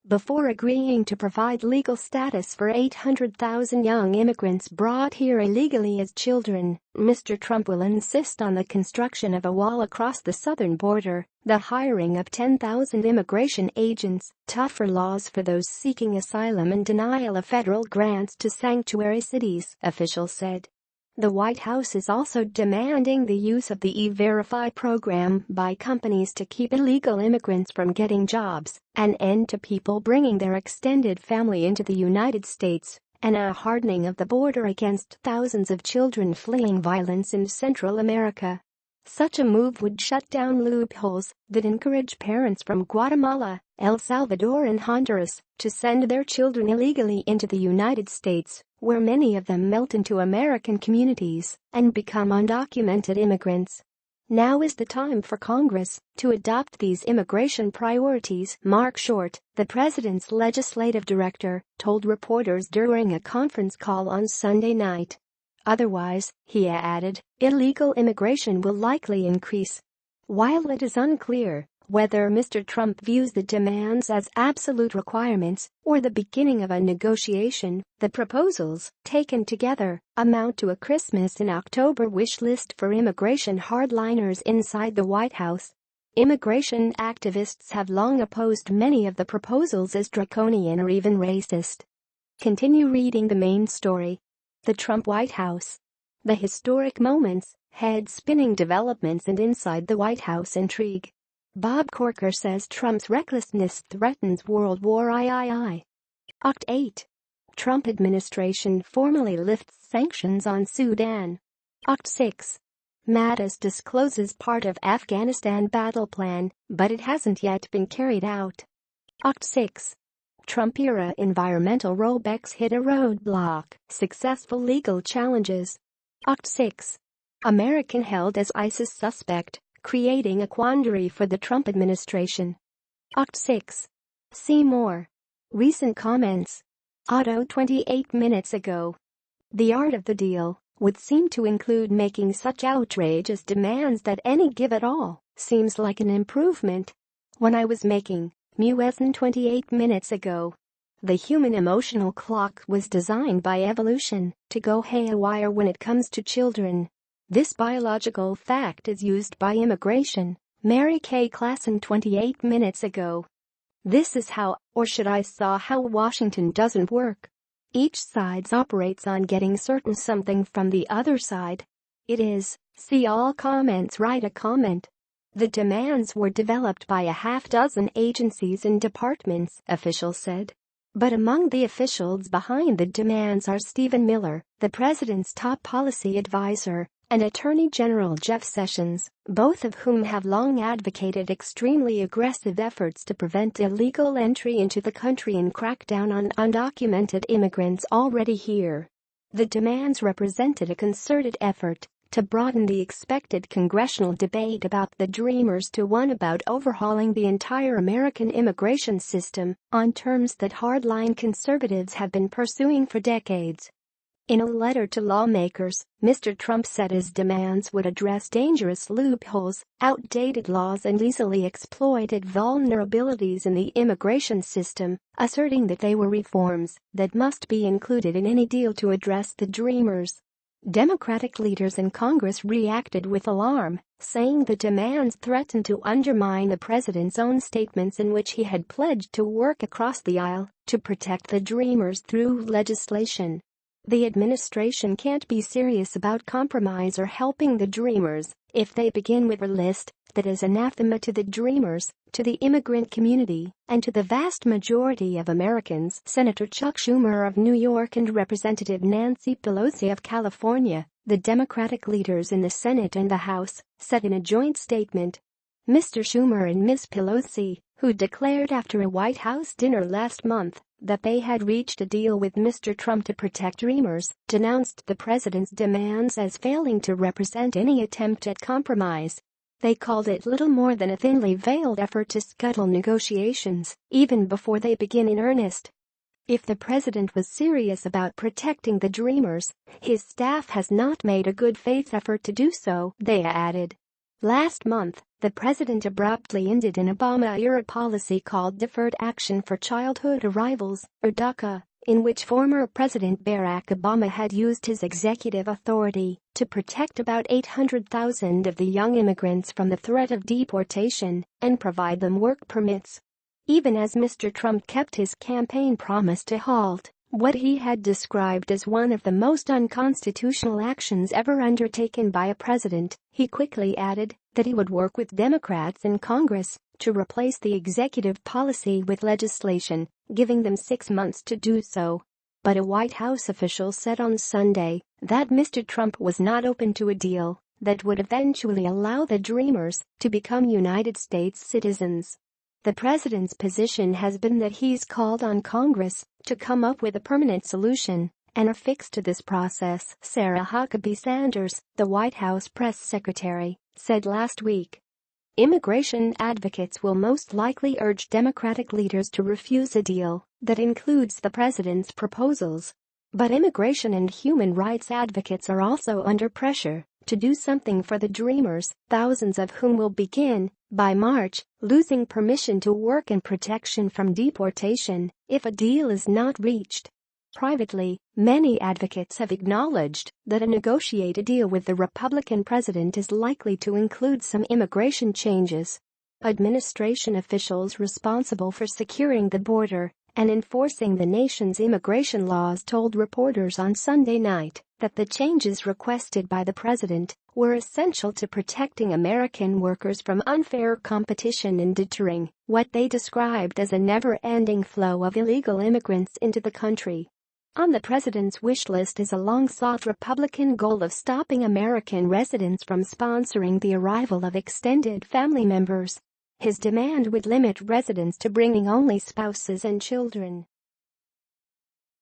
before agreeing to provide legal status for 800,000 young immigrants brought here illegally as children. Mr. Trump will insist on the construction of a wall across the southern border, the hiring of 10,000 immigration agents, tougher laws for those seeking asylum, and denial of federal grants to sanctuary cities, officials said. The White House is also demanding the use of the E-Verify program by companies to keep illegal immigrants from getting jobs, an end to people bringing their extended family into the United States, and a hardening of the border against thousands of children fleeing violence in Central America. Such a move would shut down loopholes that encourage parents from Guatemala, El Salvador and Honduras to send their children illegally into the United States, where many of them melt into American communities and become undocumented immigrants. Now is the time for Congress to adopt these immigration priorities, Mark Short, the president's legislative director, told reporters during a conference call on Sunday night. Otherwise, he added, illegal immigration will likely increase. While it is unclear whether Mr. Trump views the demands as absolute requirements or the beginning of a negotiation, the proposals, taken together, amount to a Christmas in October wish list for immigration hardliners inside the White House. Immigration activists have long opposed many of the proposals as draconian or even racist. Continue reading the main story. The Trump White House. The historic moments, head-spinning developments and inside the White House intrigue. Bob Corker says Trump's recklessness threatens World War III. Oct. 8. Trump administration formally lifts sanctions on Sudan. Oct. 6. Mattis discloses part of Afghanistan battle plan, but it hasn't yet been carried out. Oct. 6. Trump-era environmental rollbacks hit a roadblock, successful legal challenges. Oct. 6. American held as ISIS suspect, creating a quandary for the Trump administration. Oct. 6. See more. Recent comments. Auto 28 minutes ago. The art of the deal would seem to include making such outrageous demands that any give at all seems like an improvement. When I was making Muezzin 28 minutes ago. The human emotional clock was designed by evolution to go haywire when it comes to children. This biological fact is used by immigration. Mary Kay Klassen 28 minutes ago. This is how, or should I saw how Washington doesn't work. Each side operates on getting certain something from the other side. It is, see all comments, write a comment. The demands were developed by a half-dozen agencies and departments, officials said. But among the officials behind the demands are Stephen Miller, the president's top policy advisor, and Attorney General Jeff Sessions, both of whom have long advocated extremely aggressive efforts to prevent illegal entry into the country and crack down on undocumented immigrants already here. The demands represented a concerted effort to broaden the expected congressional debate about the Dreamers to one about overhauling the entire American immigration system on terms that hardline conservatives have been pursuing for decades. In a letter to lawmakers, Mr. Trump said his demands would address dangerous loopholes, outdated laws and easily exploited vulnerabilities in the immigration system, asserting that they were reforms that must be included in any deal to address the Dreamers. Democratic leaders in Congress reacted with alarm, saying the demands threatened to undermine the president's own statements in which he had pledged to work across the aisle to protect the Dreamers through legislation. The administration can't be serious about compromise or helping the Dreamers if they begin with a list that is anathema to the Dreamers, to the immigrant community, and to the vast majority of Americans. Senator Chuck Schumer of New York and Representative Nancy Pelosi of California, the Democratic leaders in the Senate and the House, said in a joint statement. Mr. Schumer and Ms. Pelosi, who declared after a White House dinner last month that they had reached a deal with Mr. Trump to protect Dreamers, denounced the president's demands as failing to represent any attempt at compromise. They called it little more than a thinly veiled effort to scuttle negotiations, even before they begin in earnest. If the president was serious about protecting the Dreamers, his staff has not made a good faith effort to do so, they added. Last month, the president abruptly ended an Obama-era policy called Deferred Action for Childhood Arrivals, or DACA, in which former President Barack Obama had used his executive authority to protect about 800,000 of the young immigrants from the threat of deportation and provide them work permits. Even as Mr. Trump kept his campaign promise to halt what he had described as one of the most unconstitutional actions ever undertaken by a president, he quickly added that he would work with Democrats in Congress to replace the executive policy with legislation, giving them 6 months to do so. But a White House official said on Sunday that Mr. Trump was not open to a deal that would eventually allow the Dreamers to become United States citizens. The president's position has been that he's called on Congress to come up with a permanent solution and a fix to this process, Sarah Huckabee Sanders, the White House press secretary, said last week. Immigration advocates will most likely urge Democratic leaders to refuse a deal that includes the president's proposals. But immigration and human rights advocates are also under pressure to do something for the Dreamers, thousands of whom will begin, by March, losing permission to work and protection from deportation if a deal is not reached. Privately, many advocates have acknowledged that a negotiated deal with the Republican president is likely to include some immigration changes. Administration officials responsible for securing the border and enforcing the nation's immigration laws told reporters on Sunday night that the changes requested by the president were essential to protecting American workers from unfair competition and deterring what they described as a never-ending flow of illegal immigrants into the country. On the president's wish list is a long-sought Republican goal of stopping American residents from sponsoring the arrival of extended family members. His demand would limit residents to bringing only spouses and children.